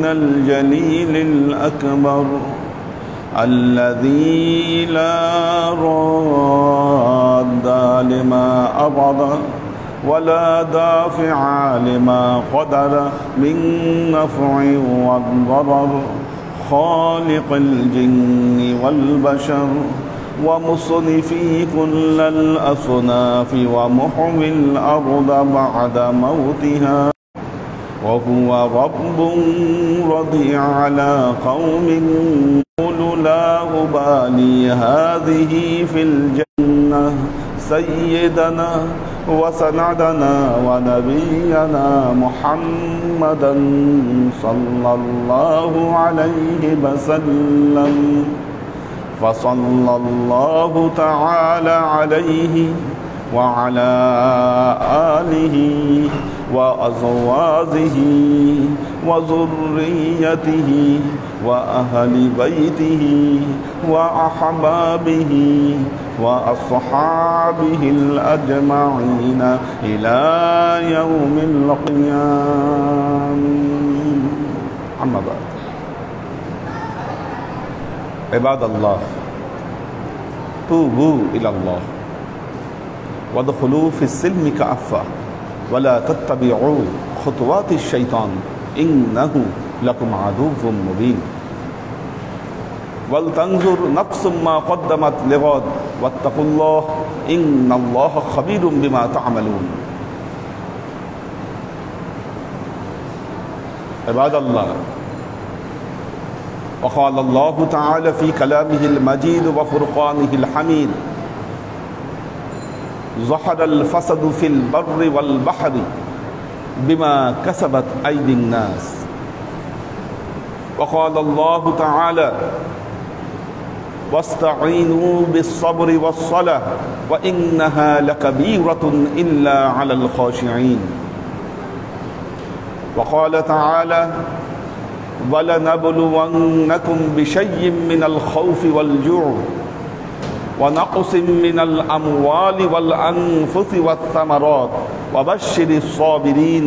من الجليل الأكبر الذي لا راد لما أراد ولا دافع لما قدر من نفع والضرر خالق الجن والبشر ومصرفي كل الأصناف ومحوي الأرض بعد موتها وهو رب رضي على قوم يقول لا أبالي هذه في الجنة سيدنا وسندنا ونبينا محمدا صلى الله عليه وسلم فصلى الله تعالى عليه وعلى آله وأزواجه وذريته وأهل بيته وأحبابه وأصحابه الأجمعين إلى يوم القيامة. أما بعد، عباد الله، توبوا إلى الله وادخلوا في السلم كافة ولا تتبعوا خطوات الشيطان إنه لكم عدو مبين ولتنظر نفس ما قدمت لغد واتقوا الله إن الله خبير بما تعملون. عباد الله، وقال الله تعالى في كلامه المجيد وفرقانه الحميد ظهر الفساد في البر والبحر بما كسبت أيدي الناس. وقال الله تعالى واستعينوا بالصبر والصلاة وإنها لكبيرة إلا على الخاشعين. وقال تعالى ولنبلونكم بشيء من الخوف والجوع ونقص من الأموال والأنفس والثمرات وبشر الصابرين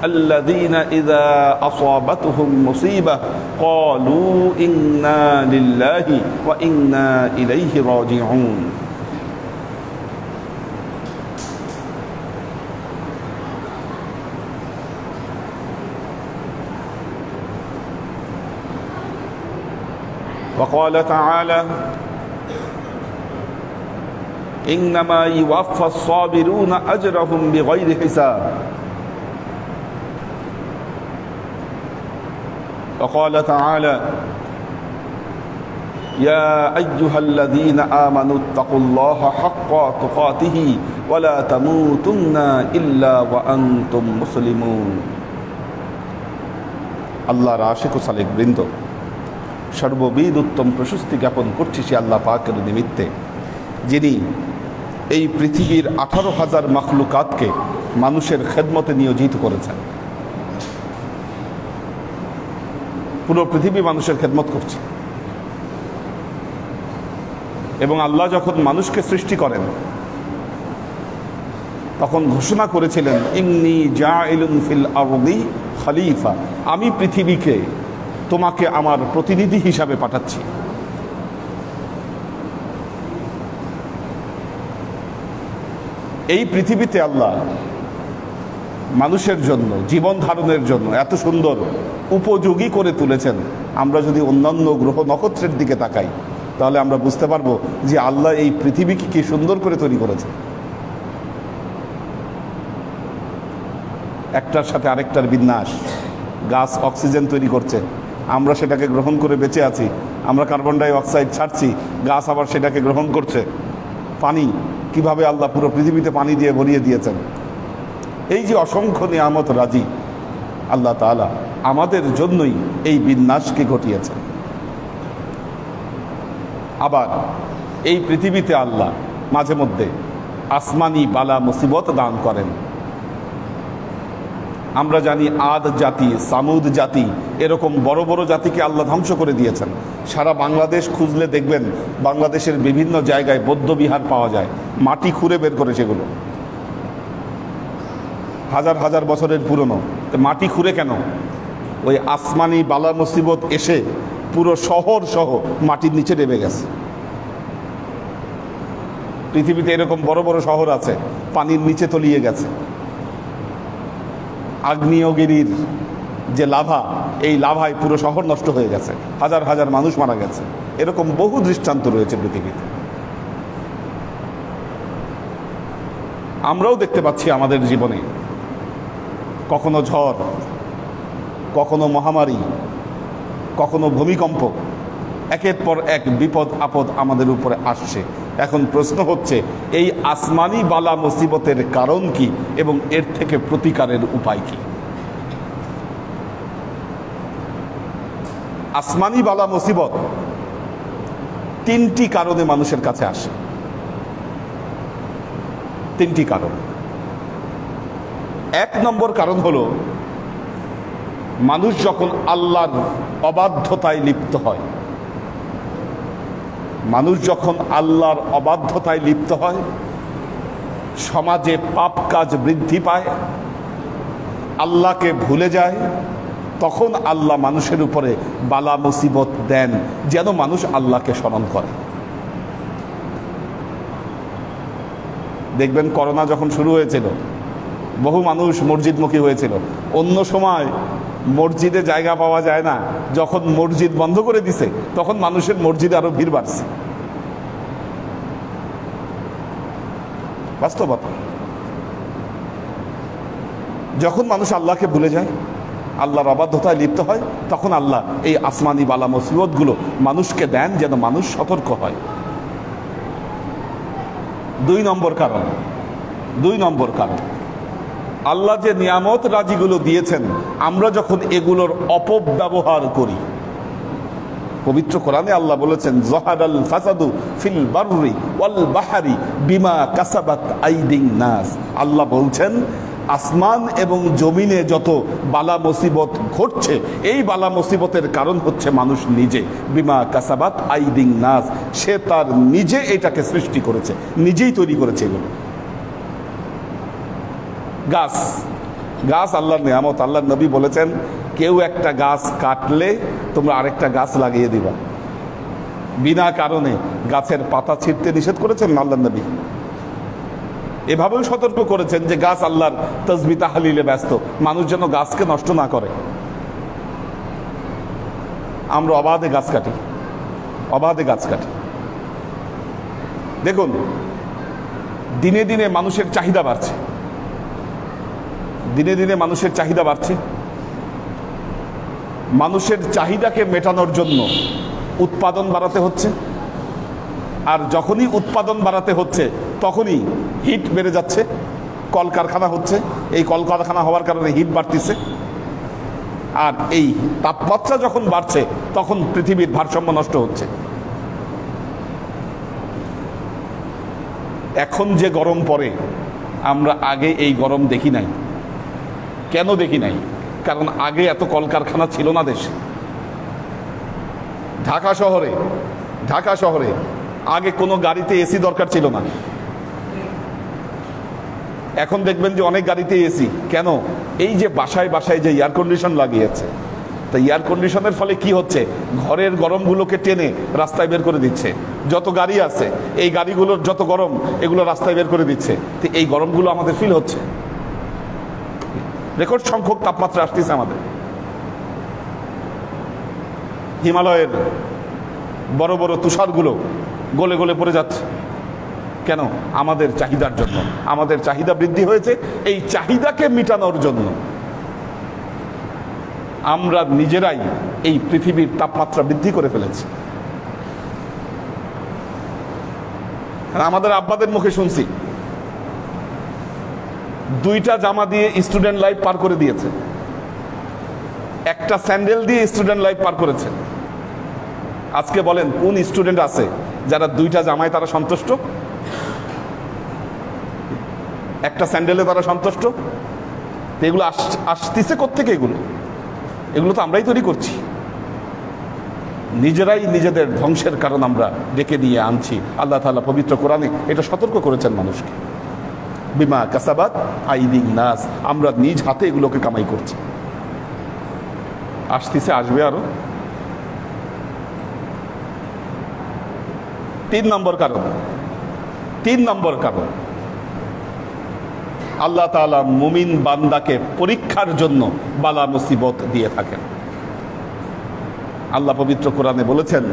الذين إذا أصابتهم مصيبة قالوا إنا لله وإنا إليه راجعون. وقال تعالى إنما يوفى الصابرون أجرهم بغير حساب. وقال تعالى يا أيها الذين آمنوا اتقوا الله حق تقاته ولا تموتن إلا وأنتم مسلمون। আল্লাহর আশিক ও সালেক বৃন্দ, সর্ববিদ উত্তম প্রশস্তি জ্ঞাপন করছি সে আল্লাহ পাকের নিমিত্তে, যিনি এই পৃথিবীর 18,000 মাখলুকাতকে মানুষের খেদমতে নিয়োজিত করেছেন। পুরো পৃথিবী মানুষের খেদমত করছে। এবং আল্লাহ যখন মানুষকে সৃষ্টি করেন তখন ঘোষণা করেছিলেন ইন্নী জাইলুন ফিল আরদি খলিফা, আমি পৃথিবীকে তোমাকে আমার প্রতিনিধি হিসাবে পাঠাচ্ছি। এই পৃথিবীতে আল্লাহ মানুষের জন্য জীবন ধারণের জন্য এত সুন্দর উপযোগী করে তুলেছেন। আমরা যদি অন্যান্য গ্রহ নক্ষত্রের দিকে তাকাই তাহলে আমরা বুঝতে পারবো যে আল্লাহ এই পৃথিবীকে কি সুন্দর করে তৈরি করেছেন। একটার সাথে আরেকটার বিন্যাস। গাছ অক্সিজেন তৈরি করছে, আমরা সেটাকে গ্রহণ করে বেঁচে আছি। আমরা কার্বন ডাই অক্সাইড ছাড়ছি, গাছ আবার সেটাকে গ্রহণ করছে। পানি কিভাবে আল্লাহ পুরো পৃথিবীতে পানি দিয়ে ভরিয়ে দিয়েছেন। এই যে অসংখ্য নিয়ামত রাজি আল্লাহ তাআলা আমাদের জন্যই এই বিন্যাসকে ঘটিয়েছেন। আবার এই পৃথিবীতে আল্লাহ মাঝে মধ্যে আসমানি বালা মুসিবত দান করেন। আমরা জানি আদ জাতি, সামুদ জাতি, এরকম বড় বড় জাতিকে আল্লাহ ধ্বংস করে দিয়েছেন। সারা বাংলাদেশ খুঁজলে দেখবেন বাংলাদেশের বিভিন্ন জায়গায় বৌদ্ধ বিহার পাওয়া যায়, মাটি খুঁড়ে বের করে সেগুলো হাজার হাজার বছরের পুরনো। তো মাটি খুঁড়ে কেন? ওই আসমানি বালা মুসিবত এসে পুরো শহর সহ মাটির নিচে নেমে গেছে। পৃথিবীতে এরকম বড় বড় শহর আছে পানির নিচে তলিয়ে গেছে। আগ্নেয়গিরির যে লাভা, এই লাভায় পুরো শহর নষ্ট হয়ে গেছে, হাজার হাজার মানুষ মারা গেছে। এরকম বহু দৃষ্টান্ত রয়েছে পৃথিবীতে। আমরাও দেখতে পাচ্ছি আমাদের জীবনে কখনো ঝড়, কখনো মহামারী, কখনো ভূমিকম্প, একের পর এক বিপদ আপদ আমাদের উপরে আসছে। এখন প্রশ্ন হচ্ছে, এই আসমানি বালা মুসিবতের কারণ কি এবং এর থেকে প্রতিকারের উপায় কি? আসমানি বালা মুসিবত তিনটি কারণে মানুষের কাছে আসে। তিনটি কারণ। এক নম্বর কারণ হলো, মানুষ যখন আল্লাহর অবাধ্যতায় লিপ্ত হয়। মানুষ যখন আল্লাহর অবাধ্যতায় লিপ্ত হয়, সমাজে পাপ কাজ বৃদ্ধি পায়, আল্লাহকে ভুলে যায়, তখন আল্লাহ মানুষের উপরে বালা মুসিবত দেন যেন মানুষ আল্লাহকে স্মরণ করে। দেখবেন করোনা যখন শুরু হয়েছিল, বহু মানুষ মসজিদমুখী হয়েছিল। অন্য সময় মসজিদে জায়গা পাওয়া যায় না, যখন মসজিদ বন্ধ করে দিছে তখন মানুষের মসজিদে আরো ভিড় বাড়ছে। বাস্তবতা। যখন মানুষ আল্লাহকে ভুলে যায়, আল্লাহর অবাধ্যতায় লিপ্ত হয়, তখন আল্লাহ এই আসমানি বালা মুসিবতগুলো মানুষকে দেন যেন মানুষ সতর্ক হয়। দুই নম্বর কারণ, আল্লাহ যে নিয়ামত রাজিগুলো দিয়েছেন, আমরা যখন এগুলোর অপব্যবহার করি। পবিত্র কোরআনে আল্লাহ বলেছেন, যহারাল ফাসাদু ফিল বাররি ওয়াল বাহরি বিমা কাসাবাত আইদিন নাস। আল্লাহ বলছেন, আসমান এবং জমিনে যত বালা মুসিবত ঘটছে, এই বালা মুসিবতের কারণ হচ্ছে মানুষ নিজে। বিমা কাসাবাত আইদিন নাস, সে তার নিজে এটাকে সৃষ্টি করেছে, নিজেই তৈরি করেছে। এগুলো গাছ আল্লাহর নিয়ামত। আল্লাহর নবী বলেছেন, কেউ একটা গাছ কাটলে তোমরা আরেকটা গাছ লাগিয়ে দিবা। বিনা কারণে গাছের পাতা ছিঁড়তে নিষেধ করেছেন আল্লাহর নবী। এভাবেও সতর্ক করেছেন যে গাছ আল্লাহর তাসবিহ তাহলিলে ব্যস্ত, মানুষ যেন গাছকে নষ্ট না করে। আমরা অবাধে গাছ কাটি। দেখুন, দিনে দিনে মানুষের চাহিদা বাড়ছে। মানুষের চাহিদাকে মেটানোর জন্য উৎপাদন বাড়াতে হচ্ছে, আর যখনই উৎপাদন বাড়াতে হচ্ছে তখনই হিট বেড়ে যাচ্ছে। কলকারখানা হচ্ছে, এই কলকারখানা হওয়ার কারণে হিট বাড়তিছে, আর এই তাপমাত্রা যখন বাড়ছে তখন পৃথিবীর ভারসাম্য নষ্ট হচ্ছে। এখন যে গরম পড়ে, আমরা আগে এই গরম দেখি নাই। কেন দেখি নাই? কারণ আগে এত কলকারখানা ছিল না দেশে। ঢাকা শহরে আগে কোনো গাড়িতে এসি দরকার ছিল না। এখন দেখবেন যে অনেক গাড়িতে এসি। কেন? এই যে বাসায় যে এয়ার কন্ডিশন লাগিয়েছে, তা এয়ার কন্ডিশনের ফলে কি হচ্ছে, ঘরের গরমগুলোকে টেনে রাস্তায় বের করে দিচ্ছে। যত গাড়ি আছে, এই গাড়িগুলোর যত গরম, এগুলো রাস্তায় বের করে দিচ্ছে। তো এই গরমগুলো আমাদের ফিল হচ্ছে, রেকর্ড সংখ্যক তাপমাত্রা আসতেছে আমাদের। হিমালয়ের বড় বড় তুষারগুলো গলে গলে পড়ে যাচ্ছে। কেন? আমাদের চাহিদার জন্য। আমাদের চাহিদা বৃদ্ধি হয়েছে, এই চাহিদাকে মেটানোর জন্য আমরা নিজেরাই এই পৃথিবীর তাপমাত্রা বৃদ্ধি করে ফেলেছি। আমাদের আব্বাদের মুখে শুনছি, 2টা জামা দিয়ে স্টুডেন্ট লাইফ পার করে দিয়েছে, একটা স্যান্ডেল দিয়ে স্টুডেন্ট লাইফ পার করেছে। আজকে বলেন, কোন স্টুডেন্ট আছে যারা 2টা জামায় তারা সন্তুষ্ট, একটা স্যান্ডেলে তারা সন্তুষ্ট? এগুলো আসতেছে কোত্থেকে? এগুলো তো আমরাই তৈরি করছি, নিজেরাই নিজেদের ধ্বংসের কারণ আমরা ডেকে নিয়ে আনছি। আল্লাহ তাআলা পবিত্র কোরআনে এটা সতর্ক করেছেন মানুষকে, বিমা কাসাবাত আইদিন নাস, আমরা নিজ হাতে এগুলোকে কামাই করছি। আসতেছে, আসবে আরো। 3 নম্বর কারণ, আল্লাহ তাআলা মুমিন বান্দাকে পরীক্ষার জন্য বালা মুসিবত দিয়ে থাকেন। আল্লাহ পবিত্র কোরআনে বলেছেন,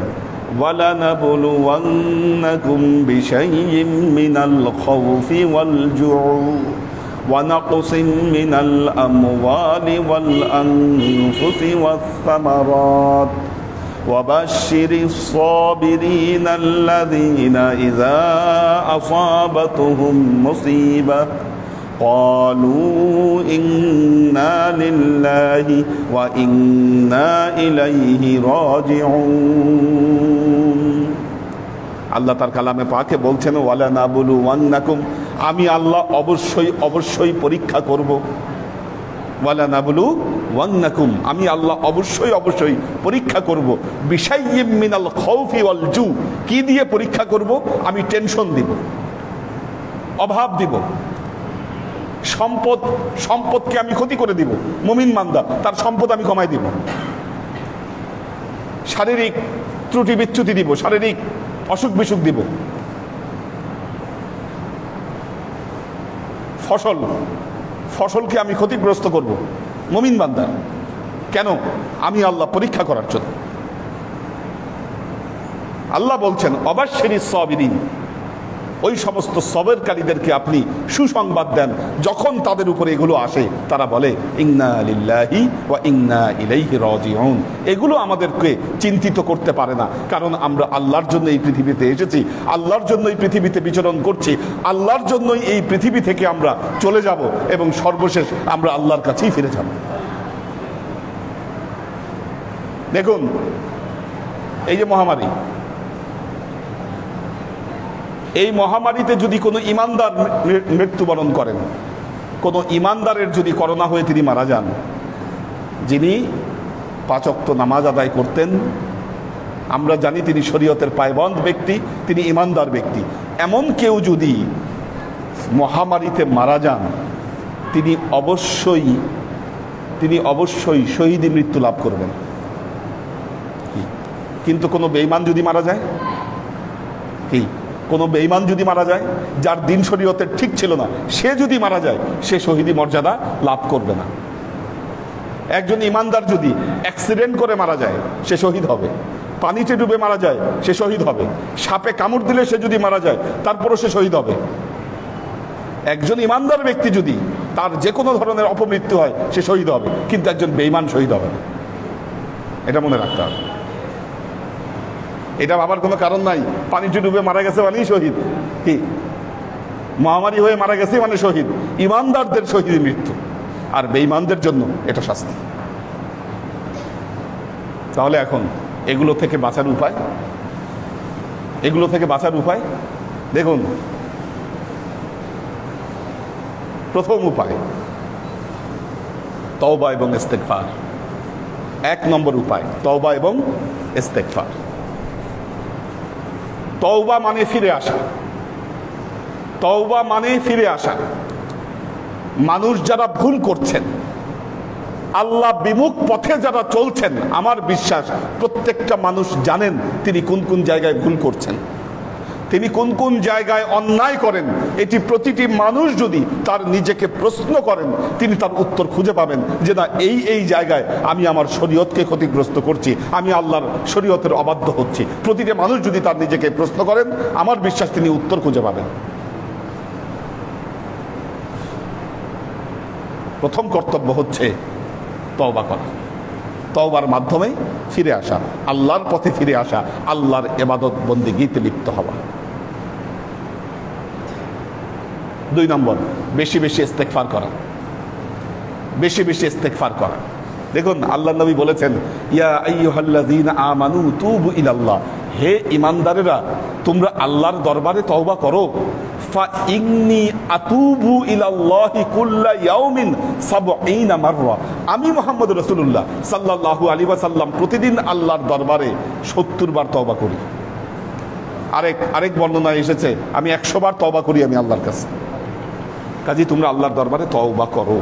ওয়ালানাবলুওয়ান্নাকুম বিশাইইম মিনাল খাউফি ওয়াল জুউ ওয়া নাকসিম মিনাল আমওয়ালি ওয়াল আনফুসি ওয়াস সামারাত ওয়াবাশশিরিস সাবিরিন আল্লাযীনা ইযা আসাবাতুহুম মুসিবাহ قالوا إنا لله وإنا إليه راجعون। আল্লাহ তার কালামে পাকে বলছেন, ওয়ালা নাবুলু ওয়ান্নাকুম, আমি আল্লাহ অবশ্যই পরীক্ষা করব। ওয়ালা নাবুলু ওয়ান্নাকুম, আমি আল্লাহ অবশ্যই পরীক্ষা করব। বিশাইইম মিনাল খাউফি ওয়াল জু, কি দিয়ে পরীক্ষা করব? আমি টেনশন দিব, অভাব দিব, সম্পদকে আমি ক্ষতি করে দিব। মুমিন বান্দা, তার সম্পদ আমি কমাই দিব। শারীরিক ত্রুটি বিচ্যুতি দিব, শারীরিক অসুখ বিসুখ দিব। ফসলকে আমি ক্ষতিগ্রস্ত করব মুমিন বান্দা। কেন? আমি আল্লাহ পরীক্ষা করার জন্য। আল্লাহ বলছেন, অবাশশিরিস সাবিরিন, ওই সমস্ত সবরকারীদেরকে আপনি সুসংবাদ দেন, যখন তাদের উপরে এগুলো আসে তারা বলে ইন্না লিল্লাহি ওয়া ইন্না ইলাইহি রাজিউন। এগুলো আমাদেরকে চিন্তিত করতে পারে না, কারণ আমরা আল্লাহর জন্য এই পৃথিবীতে এসেছি, আল্লাহর জন্য এই পৃথিবীতে বিচরণ করছি, আল্লাহর জন্যই এই পৃথিবী থেকে আমরা চলে যাব এবং সর্বশেষ আমরা আল্লাহর কাছেই ফিরে যাব। দেখুন, এই যে মহামারী, এই মহামারীতে যদি কোনো ইমানদার মৃত্যুবরণ করেন, কোনো ইমানদারের যদি করোনা হয়ে তিনি মারা যান, যিনি 5 ওয়াক্ত নামাজ আদায় করতেন, আমরা জানি তিনি শরীয়তের পায়বন্দ ব্যক্তি, তিনি ইমানদার ব্যক্তি, এমন কেউ যদি মহামারীতে মারা যান, তিনি অবশ্যই শহীদি মৃত্যু লাভ করবেন। কিন্তু কোনো বেঈমান যদি মারা যায়, কোনো বেঈমান যদি মারা যায়, যার দিন শরীয়তের ঠিক ছিল না, সে যদি মারা যায়, সে শহীদি মর্যাদা লাভ করবে না। একজন ইমানদার যদি অ্যাক্সিডেন্ট করে মারা যায়, সে শহীদ হবে। পানিতে ডুবে মারা যায়, সে শহীদ হবে। সাপে কামড় দিলে সে যদি মারা যায়, তারপরও সে শহীদ হবে। একজন ইমানদার ব্যক্তি যদি তার যে কোনো ধরনের অপমৃত্যু হয়, সে শহীদ হবে, কিন্তু একজন বেঈমান শহীদ হবে না। এটা মনে রাখতে হবে। এটা ভাবার কোনো কারণ নাই, পানিতে ডুবে মারা গেছে মানেই শহীদ, কি মহামারী হয়ে মারা গেছে মানে শহীদ। ইমানদারদের শহীদ মৃত্যু, আর বেঈমানদের জন্য এটা শাস্তি। তাহলে এখন এগুলো থেকে বাঁচার উপায়, দেখুন, প্রথম উপায় তওবা এবং ইস্তেগফার। 1 নম্বর উপায় তওবা এবং ইস্তেগফার। তওবা মানে ফিরে আসা। মানুষ যারা ভুল করছেন, আল্লাহ বিমুখ পথে যারা চলছেন, আমার বিশ্বাস প্রত্যেকটা মানুষ জানেন তিনি কোন কোন জায়গায় ভুল করছেন, তিনি কোন কোন জায়গায় অন্যায় করেন। এটি প্রতিটি মানুষ যদি তার নিজেকে প্রশ্ন করেন, তিনি তার উত্তর খুঁজে পাবেন যে না, এই জায়গায় আমি আমার শরীয়তকে ক্ষতিগ্রস্ত করছি, আমি আল্লাহর শরীয়তের অবাধ্য হচ্ছি। প্রতিটি মানুষ যদি তার নিজেকে প্রশ্ন করেন, আমার বিশ্বাস তিনি উত্তর খুঁজে পাবেন। প্রথম কর্তব্য হচ্ছে তওবা করা, তওবার মাধ্যমে ফিরে আসা, আল্লাহর পথে ফিরে আসা, আল্লাহর ইবাদত বন্দেগীতে লিপ্ত হওয়া। 2 নম্বর, বেশি বেশি ইস্তেগফার করা। দেখুন, আল্লাহ নবী বলেছেন, ইয়া আইয়ুহাল্লাযীনা আমানু তুবু ইলাল্লাহ, হে ঈমানদারেরা, তোমরা আল্লাহর দরবারে তওবা করো। ফা ইন্নী আতুবু ইলাল্লাহি কুল্লা ইয়াউমিন ৭০ মাররা, আমি মুহাম্মদ রাসূলুল্লাহ সাল্লাল্লাহু আলাইহি ওয়াসাল্লাম প্রতিদিন আল্লাহর দরবারে ৭০ বার তওবা করি। আরেক বর্ণনায় এসেছে, আমি ১০০ বার তওবা করি আমি আল্লাহর কাছে। কাজেই তোমরা আল্লাহর দরবারে তওবা করো।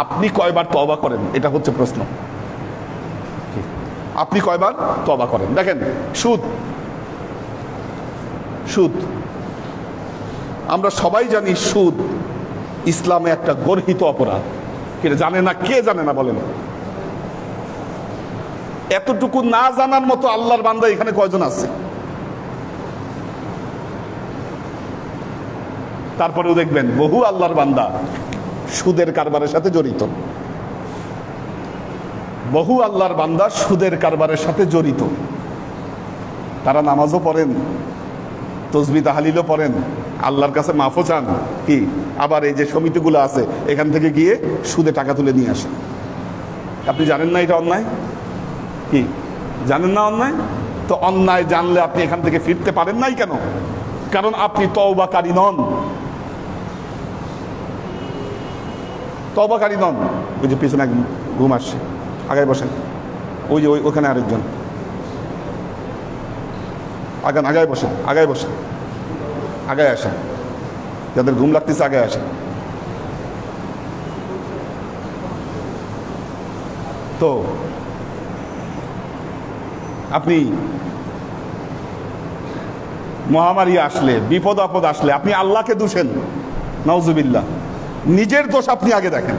আপনি কয়বার তওবা করেন, এটা হচ্ছে প্রশ্ন। আপনি কয়বার তওবা করেন? দেখেন, সুদ, সুদ আমরা সবাই জানি সুদ ইসলামে একটা গর্হিত অপরাধ। কে জানে না? কে জানে না বলেন? এতটুকু না জানার মতো আল্লাহর বান্দা এখানে কয়জন আছে? তারপরেও দেখবেন বহু আল্লাহর বান্দা সুদের কারবারের সাথে জড়িত। বহু আল্লাহর বান্দা সুদের কারবারের সাথে জড়িত। তারা নামাজও পড়েন, তসবিহ তাহলিলও পড়েন, আল্লাহর কাছে মাফও চান, কি আবার এই যে সমিতিগুলো আছে এখান থেকে গিয়ে সুদে টাকা তুলে নিয়ে আসেন। আপনি জানেন না এটা অন্যায়? কি জানেন না অন্যায়? তো অন্যায় জানলে আপনি এখান থেকে ফিরতে পারেন নাই কেন? কারণ আপনি তওবাকারী নন, তওবাকারী নন। ওই যে পিছনে এক ঘুম আসছে, আগায় বসেন। ওই যে ওখানে আরেকজন, আগান, আগায় বসেন, আগায় বসেন, আগায় আসেন। যাদের ঘুম লাগতেছে আগায় আসেন। তো আপনি মহামারী আসলে, বিপদ আপদ আসলে আপনি আল্লাহকে দোষেন, নাউজুবিল্লাহ। নিজের দোষ আপনি আগে দেখেন,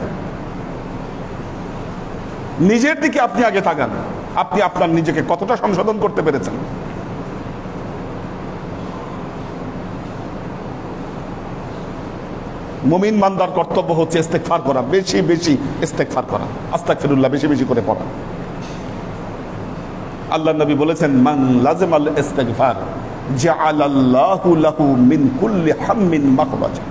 নিজের দিকে আপনি আগে তাকান। আপনি আপনার নিজেকে কতটা সংশোধন করতে পেরেছেন? মুমিন বান্দার কর্তব্য হচ্ছে ইস্তেগফার করা, বেশি বেশি ইস্তেগফার করা, আস্তাগফিরুল্লাহ বেশি বেশি করে পড়া। আল্লাহর নবী বলেছেন, মান লাযিমাল ইস্তিগফার জাআলাল্লাহু লাহু মিন কুল্লি হাম্মিন মাখরাজা।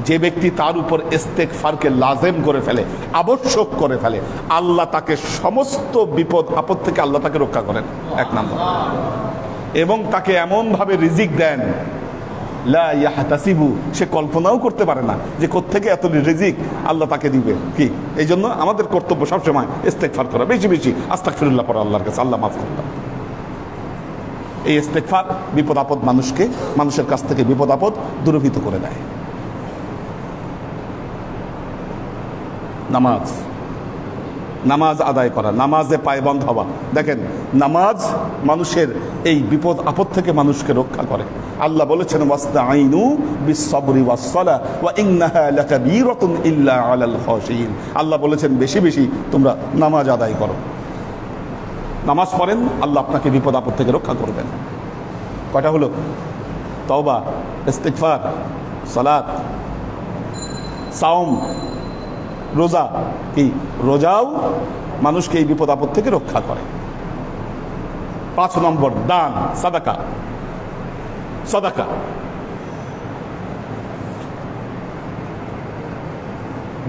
যে ব্যক্তি তার উপর ইস্তেগফারকে লাজেম করে ফেলে, আবশ্যক করে ফেলে, আল্লাহ তাকে সমস্ত বিপদ আপদ থেকে আল্লাহ তাকে রক্ষা করেন, এক নাম্বার। এবং তাকে এমন ভাবে রিজিক দেন, লা ইয়াহতাসিবু, সে কল্পনাও করতে পারে না যে কোত্থেকে এত রিজিক আল্লাহ তাকে দিবে। কি এই জন্য আমাদের কর্তব্য সবসময় ইস্তেগফার করা, বেশি বেশি আস্তাগফিরুল্লাহ পড়া, আল্লাহর কাছে আল্লাহ মাফ করতে। এই ইস্তেগফার বিপদ আপদ মানুষের কাছ থেকে বিপদ আপদ দূরীভূত করে দেয়। নামাজ, নামাজ আদায় করা, নামাজে পায়বন্ধ হওয়া। দেখেন, নামাজ মানুষের এই বিপদ আপদ থেকে মানুষকে রক্ষা করে। আল্লাহ বলেছেন, ওয়াস্তাঈনু বিস-সাবরি ওয়াস-সালাহ ওয়া ইন্নাহা লাকাবীরাতুন ইল্লা আলাল খাশিয়িন। আল্লাহ বলেছেন বেশি বেশি তোমরা নামাজ আদায় করো। নামাজ পড়েন, আল্লাহ আপনাকে বিপদ আপদ থেকে রক্ষা করবেন। কয়টা হলো? তওবা, ইস্তিগফার, সালাত, সাওম, রোজা। কি রোজাও মানুষকে এই বিপদ আপদ থেকে রক্ষা করে। 5 নম্বর দান, সাদাকা। সাদাকা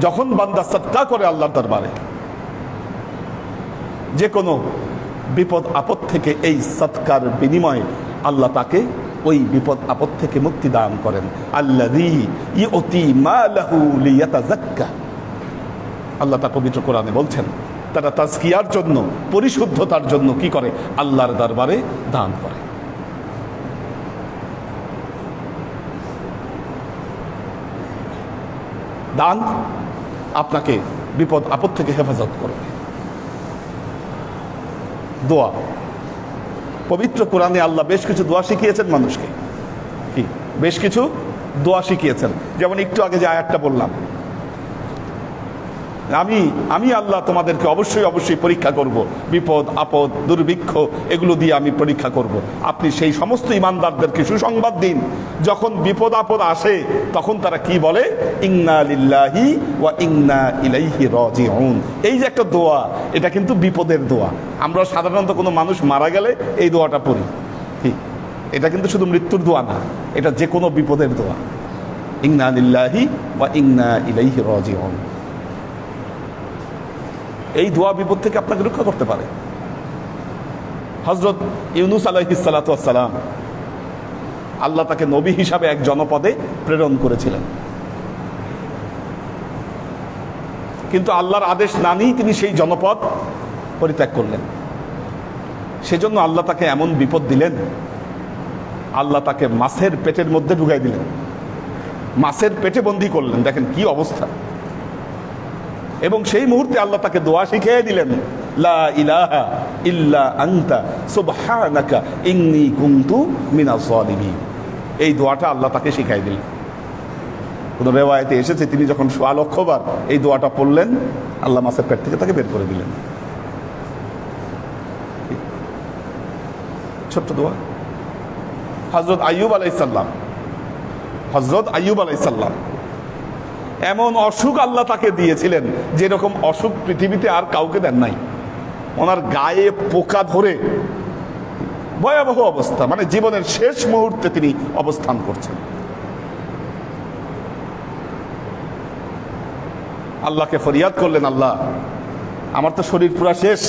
যখন বান্দা সাদকা করে আল্লাহর দরবারে, যে কোনো বিপদ আপদ থেকে এই সাদকার বিনিময়ে আল্লাহ তাকে ওই বিপদ আপদ থেকে মুক্তি দান করেন। আল্লাযী ইউতি মালাহু লিয়াতাযাক্কা। আল্লাহ তার পবিত্র কোরআনে বলছেন, তারা তাজকিয়ার জন্য, পরিশুদ্ধতার জন্য কি করে? আল্লাহর দরবারে দান করে। দান আপনাকে বিপদ আপদ থেকে হেফাজত করবে। দোয়া, পবিত্র কোরআনে আল্লাহ বেশ কিছু দোয়া শিখিয়েছেন মানুষকে। কি বেশ কিছু দোয়া শিখিয়েছেন। যেমন একটু আগে যে আয়াতটা বললাম, আমি আল্লাহ তোমাদেরকে অবশ্যই পরীক্ষা করব, বিপদ আপদ দুর্ভিক্ষ এগুলো দিয়ে আমি পরীক্ষা করব। আপনি সেই সমস্ত ঈমানদারদেরকে সুসংবাদ দিন, যখন বিপদ আপদ আসে তখন তারা কি বলে? ইন্না লিল্লাহি ওয়া ইন্না ইলাইহি রাজিউন। এই যে একটা দোয়া, এটা কিন্তু বিপদের দোয়া। আমরা সাধারণত কোনো মানুষ মারা গেলে এই দোয়াটা পড়ি। ঠিক, এটা কিন্তু শুধু মৃত্যুর দোয়া না, এটা যে কোনো বিপদের দোয়া। ইন্না লিল্লাহি ওয়া ইন্না ইলাইহি রাজিউন। এই দোয়া বিপদ থেকে আপনাকে রক্ষা করতে পারে। হযরত ইউনূস আলাইহিস সালাতু ওয়াস সালাম, আল্লাহ তাকে নবী হিসাবে এক জনপদে প্রেরণ করেছিলেন, কিন্তু আল্লাহর আদেশ না নিয়ে তিনি সেই জনপদ পরিত্যাগ করলেন। সেজন্য আল্লাহ তাকে এমন বিপদ দিলেন, আল্লাহ তাকে মাছের পেটের মধ্যে ঢুকাই দিলেন, মাছের পেটে বন্দী করলেন। দেখেন কি অবস্থা! এবং সেই মুহূর্তে আল্লাহ তাকে দোয়া শিখিয়ে দিলেন, লা ইলাহা ইল্লা আনতা সুবহানাকা ইন্নী কুনতু মিনাজ জালিমিন। এই দোয়াটা আল্লাহ তাকে শিখিয়ে দিলেন। কোন রিওয়ায়াতে এসেছে তিনি যখন ১০০ লক্ষবার এই দোয়াটা পড়লেন, আল্লাহ মাছের পেট থেকে তাকে বের করে দিলেন। ছোট্ট দোয়া। হযরত আইয়ুব আলাইহিস সালাম এমন অসুখ আল্লাহ তাকে দিয়েছিলেন যেরকম অসুখ পৃথিবীতে আর কাউকে দেন নাই। ওনার গায়ে পোকা ধরে ভয়াবহ অবস্থা, মানে জীবনের শেষ মুহূর্তে তিনি অবস্থান করছেন। আল্লাহকে ফরিয়াদ করলেন, আল্লাহ আমার তো শরীর পুরা শেষ,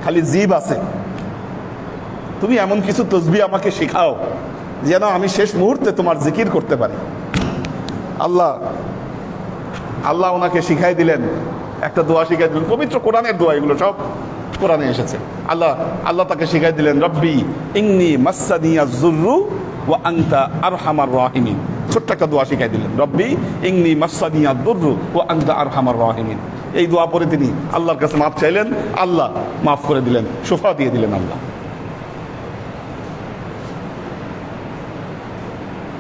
খালি জিব আছে, তুমি এমন কিছু তসবিহ আমাকে শেখাও যেন আমি শেষ মুহূর্তে তোমার জিকির করতে পারি। আল্লাহ ওনাকে শিখাই দিলেন, একটা দোয়া শিখাই দিলেন, পবিত্র কোরআনের দোয়া, এগুলো সব কোরআনে এসেছে। আল্লাহ তাকে শিখাই দিলেন, রব্বি ইন্নী মাসসানিয়াজ যুররু ওয়া আনতা আরহামার রাহিমিন। ছোট্ট একটা দোয়া শিখাই দিলেন, রব্বি ইন্নী মাসসানিয়াজ যুররু ওয়া আনতা আরহামার রাহিমিন। এই দোয়া পরে তিনি আল্লাহর কাছে মাফ চাইলেন, আল্লাহ মাফ করে দিলেন, শফা দিয়ে দিলেন আল্লাহ।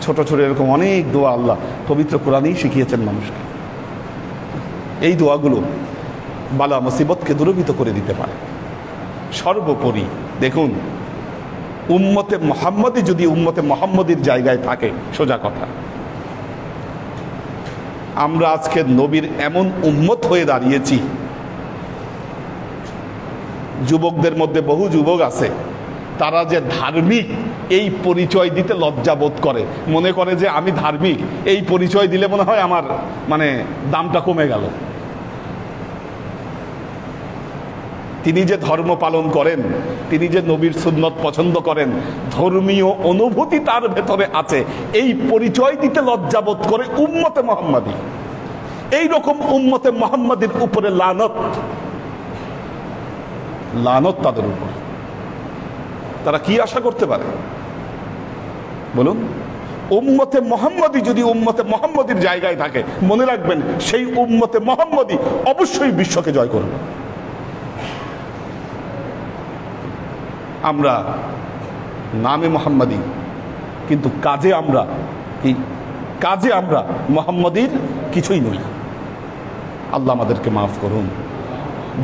ছোট ছোট এরকম অনেক দোয়া আল্লাহ পবিত্র কোরআনেই শিখিয়েছেন মানুষকে। এই দোয়াগুলো বালা মুসিবতকে দূরীভূত করে দিতে পারে। সর্বোপরি দেখুন, উম্মতে মুহাম্মদী যদি উম্মতে মুহাম্মদীর জায়গায় থাকে, সোজা কথা, আমরা আজকে নবীর এমন উম্মত হয়ে দাঁড়িয়েছি, যুবকদের মধ্যে বহু যুবক আছে তারা যে ধার্মিক এই পরিচয় দিতে লজ্জা বোধ করে, মনে করে যে আমি ধার্মিক, এই পরিচয় দিলে মনে হয় আমার মানে দামটা কমে গেল। তিনি যে ধর্ম পালন করেন, তিনি যে নবীর সুন্নত পছন্দ করেন, ধর্মীয় অনুভূতি তার ভেতরে আছে, এই পরিচয় দিতে লজ্জা বোধ করে উম্মতে মুহাম্মাদী। এই রকম উম্মতে মুহাম্মাদীর উপরে লানত তাদের উপর। তারা কি আশা করতে পারে বলুন? উম্মতে মুহাম্মাদী যদি উম্মতে মুহাম্মাদীর জায়গায় থাকে, মনে রাখবেন সেই উম্মতে মুহাম্মাদী অবশ্যই বিশ্বকে জয় করবে। আমরা নামে মুহাম্মাদী, কিন্তু কাজে আমরা মুহাম্মাদীর কিছুই নই। আল্লাহ আমাদেরকে মাফ করুন।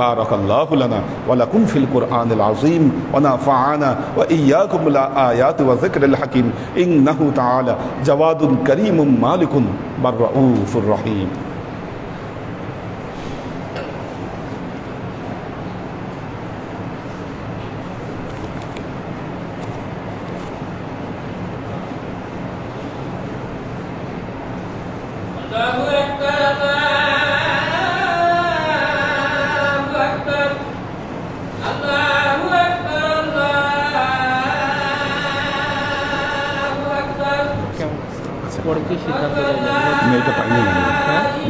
বারাকাল্লাহু লানা ওয়া লাকুম ফিল কুরআনিল আযীম ওয়া নাফা'ানা ওয়া ইয়্যাকুম বিল আয়াতি ওয়া যিকরিল হাকীম ইন্নাহু তাআলা জাওয়াদুন কারীমুম মালিকুন বাররাউফুর রহিম।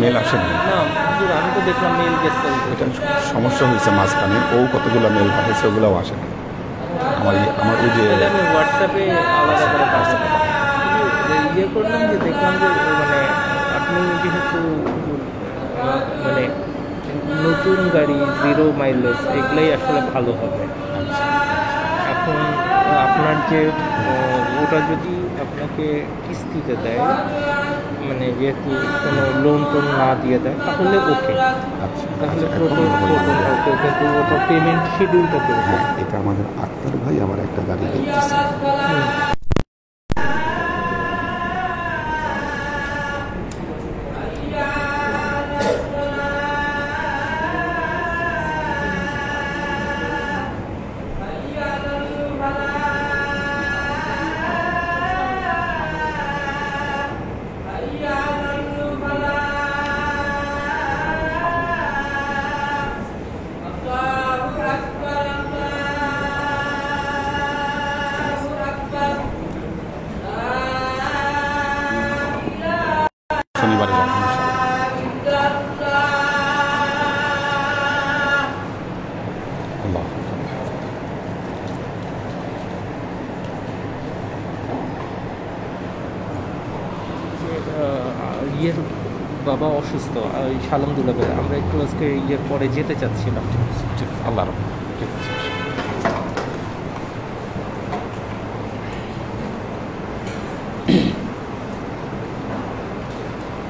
মেল আসেনি, আমি তো দেখলাম মেল গেছে, এটা সমস্যা হয়েছে মাঝখানে, ও কতগুলো মেল পাঠিয়েছে, ওগুলোও আসেনি। আমার ওই যে আমি হোয়াটসঅ্যাপে আলাদা করে ইয়ে করলাম, যে দেখলাম যে মানে আপনি যেহেতু মানে নতুন গাড়ি 0 মাইলেজ এগুলাই আসলে ভালো হবে। এখন আপনার যে ওটা যদি আপনাকে কিস্তিতে দেয়, মানে যেহেতু কোনো লোন টোন না দিয়ে দেয়, তাহলে ওকে, তাহলে কিন্তু ওটা পেমেন্ট শিডিউলটা করবে। এটা আমাদের আক্তার ভাই আমার একটা গাড়ি দেখতেছে। বাবা অসুস্থ, ওই সালাম দুলাবে, আমরা একটু আজকে ইয়ের পরে যেতে চাচ্ছিলাম। ঠিক আছে, আল্লাহ রাখুন। ঠিক আছে।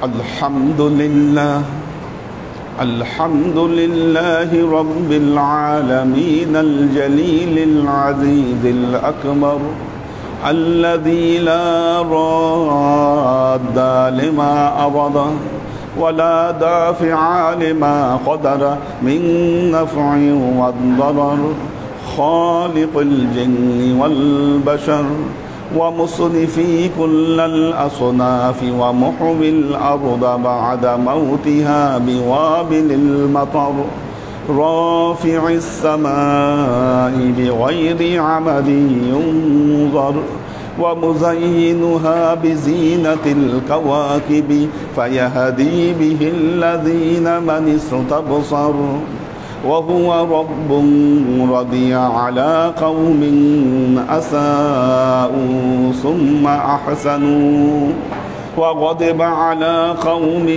আলহামদুলিল্লাহ আলহামদুলিল্লাহি রাব্বিল আলামিন আল জলিলিল আজিজিল আকবার الذي لا راد لما أراد ولا دافع لما قدر من نفع والضرر خالق الجن والبشر ومصنفي كل الأصناف ومحوي الأرض بعد موتها بوابل المطر رافع السماء بغير عمد ينظر ومزينها بزينة الكواكب فيهدي به الذين من استبصر وهو رب رضي على قوم أساءوا ثم أحسنوا وغضب على قوم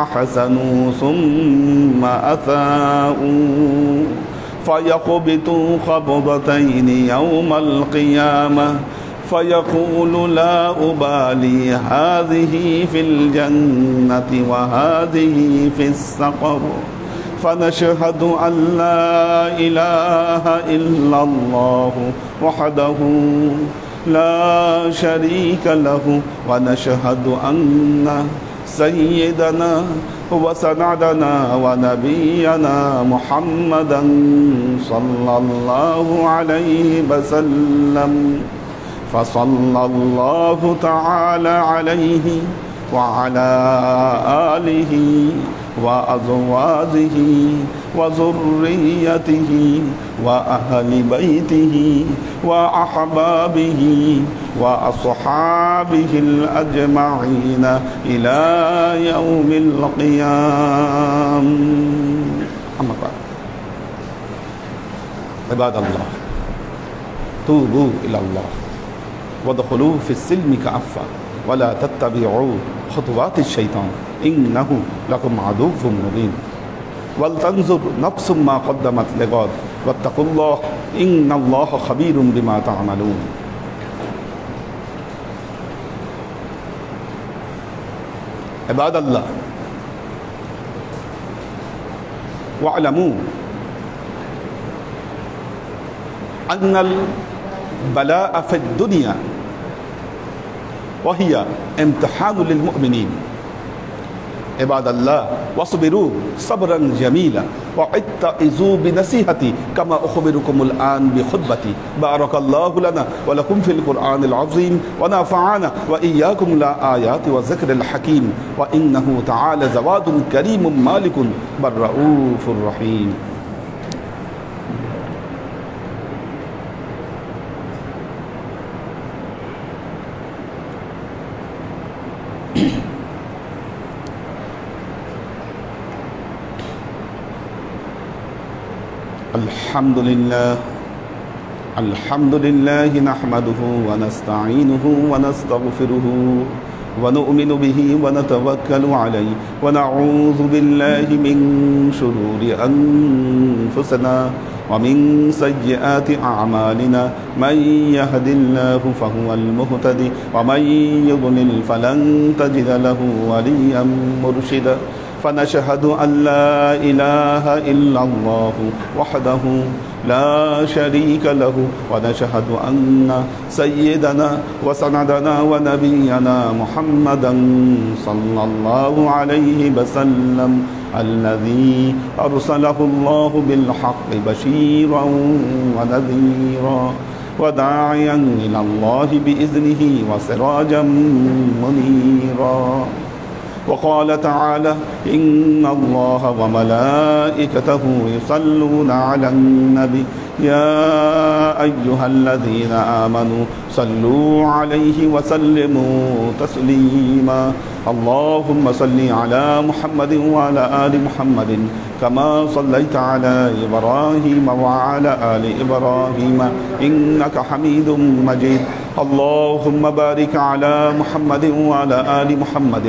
أحسنوا ثم أساءوا فيقبض قبضتين يوم القيامة فيقول لا أبالي هذه في الجنة وهذه في السقر فنشهد أن لا إله إلا الله وحده لا شريك له ونشهد أن سيدنا وسندنا ونبينا محمدا صلى الله عليه وسلم فصلى الله تعالى عليه وعلى آله وأزواجه وذريته وأهل بيته وأحبابه وأصحابه الأجمعين إلى يوم القيامة. أما بعد عباد الله توبوا إلى الله وادخلوا في السلم كافة ولا تتبعوا خطوات الشيطان إنه لكم عدو مبين ولتنظر نفس ما قدمت لغد واتقوا الله إن الله خبير بما تعملون. عباد الله واعلموا أن البلاء في الدنيا وهي امتحان للمؤمنين. عباد الله واصبروا صبرا جميلا واتعظوا بنصيحتي كما أخبركم الآن بخطبتي. بارك الله لنا ولكم في القرآن العظيم ونفعنا وإياكم الآيات والذكر الحكيم وإنه تعالى جواد كريم مالك بل رؤوف رحيم. الحمد لله نحمده ونستعينه ونستغفره ونؤمن به ونتوكل عليه ونعوذ بالله من شرور أنفسنا ومن سيئات أعمالنا من يهد الله فهو المهتدي ومن يضلل فلن تجد له وليا مرشدا فنشهد أن لا إله إلا الله وحده لا شريك له ونشهد أن سيدنا وسندنا ونبينا محمدا صلى الله عليه وسلم الذي أرسله الله بالحق بشيرا ونذيرا وداعيا إلى الله بإذنه وسراجا منيرا. وقال تعالى إن الله وملائكته يصلون على النبي يا أيها الذين آمنوا صلوا عليه وسلموا تسليما. اللهم صل على محمد وعلى آل محمد كما صليت على إبراهيم وعلى آل إبراهيم إنك حميد مجيد. اللهم بارك على محمد وعلى آل محمد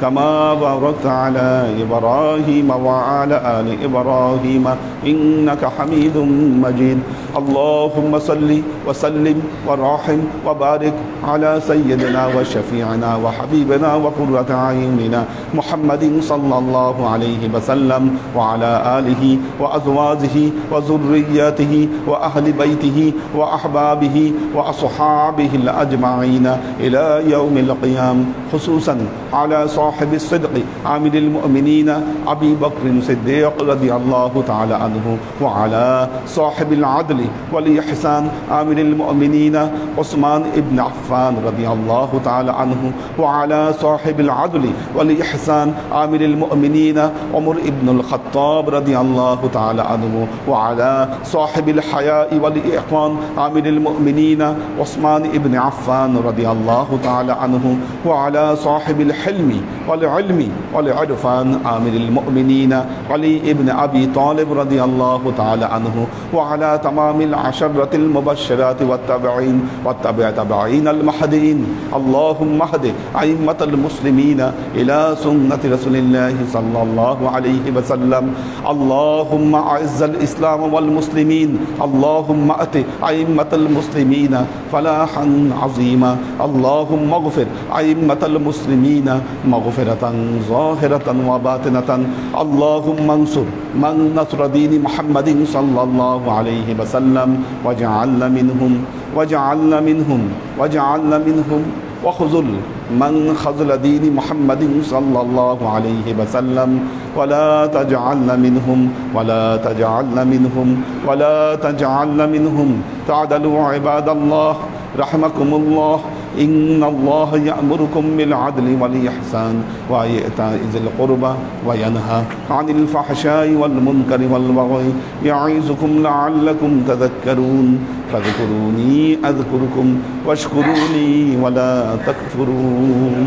كما باركت على إبراهيم وعلى آل إبراهيم إنك حميد مجيد اللهم صل وسلم ورحم وبارك على سيدنا وشفيعنا وحبيبنا وقرة أعيننا محمد صلى الله عليه وسلم وعلى آله وأزواجه وذرياته وأهل بيته وأحبابه وأصحابه الأجمعين إلى يوم القيامة خصوصا على صاحب الصدق عامل المؤمنين أبي بكر الصديق رضي الله تعالى عنه وعلى صاحب العدل والإحسان عامل المؤمنين عثمان بن عفان رضي الله تعالى عنه وعلى صاحب العدل والإحسان عامل المؤمنين عمر بن الخطاب رضي الله تعالى عنه وعلى صاحب الحياء والإحسان عامل المؤمنين عثمان بن عفان رضي الله تعالى عنه وعلى صاحب الحلم والعلم والعرفان عامل المؤمنين علي بن أبي طالب رضي الله تعالى عنه وعلى تمام العشرة المبشرات والتابعين والتابعين المهديين اللهم اهد أئمة المسلمين إلى سنة رسول الله صلى الله عليه وسلم اللهم أعز الإسلام والمسلمين اللهم أت أئمة المسلمين فلاحا عظيما اللهم اغفر أئمة المسلمين مغفرة ظاهرة وباطنة اللهم انصر من نصر دين محمد صلى الله عليه وسلم واجعلنا منهم وخذل من خذل دين محمد صلى الله عليه وسلم ولا تجعلنا منهم تعدلوا عباد الله رحمكم الله إن الله يأمركم بالعدل والإحسان وإيتاء ذي القربى وينهى عن الفحشاء والمنكر والبغي يعظكم لعلكم تذكرون فاذكروني أذكركم واشكروا لي ولا تكفرون